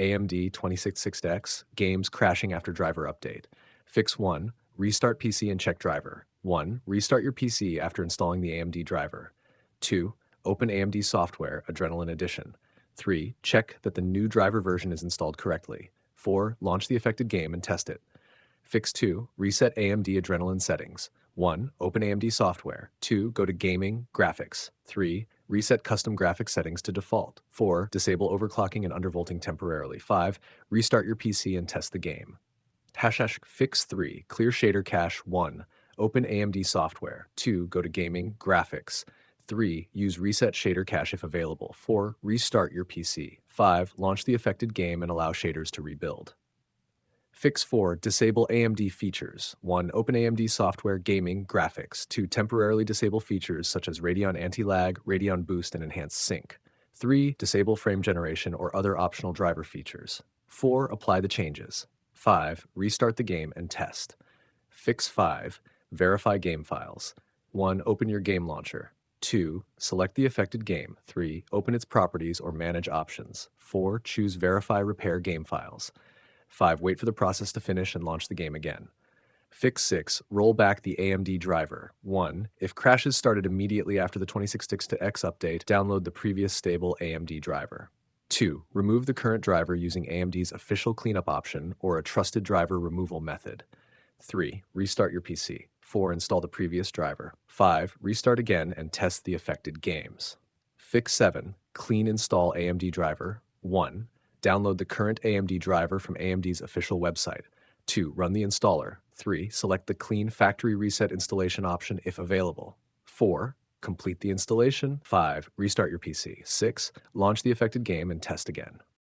AMD 26.6.x, games crashing after driver update. Fix 1, restart PC and check driver. 1, restart your PC after installing the AMD driver. 2, open AMD software, Adrenalin Edition. 3, check that the new driver version is installed correctly. 4, launch the affected game and test it. Fix 2, reset AMD Adrenalin settings. 1, open AMD software. 2, go to Gaming, Graphics. 3, reset custom graphics settings to default. 4, disable overclocking and undervolting temporarily. 5, restart your PC and test the game. Fix 3, clear shader cache. 1, open AMD software. 2, go to Gaming, Graphics. 3, use reset shader cache if available. 4, restart your PC. 5, launch the affected game and allow shaders to rebuild. Fix 4, disable AMD features. 1, open AMD software, gaming, graphics. 2, temporarily disable features such as Radeon anti-lag, Radeon boost, and enhanced sync. 3, disable frame generation or other optional driver features. 4, apply the changes. 5, restart the game and test. Fix 5, verify game files. 1, open your game launcher. 2, select the affected game. 3, open its properties or manage options. 4, choose verify repair game files. 5, wait for the process to finish and launch the game again. Fix 6, roll back the AMD driver. 1, if crashes started immediately after the 26.6.x update, download the previous stable AMD driver. 2, remove the current driver using AMD's official cleanup option or a trusted driver removal method. 3, restart your PC. 4, install the previous driver. 5, restart again and test the affected games. Fix 7, clean install AMD driver. 1, download the current AMD driver from AMD's official website. 2, run the installer. 3, select the clean factory reset installation option if available. 4, complete the installation. 5, restart your PC. 6, launch the affected game and test again.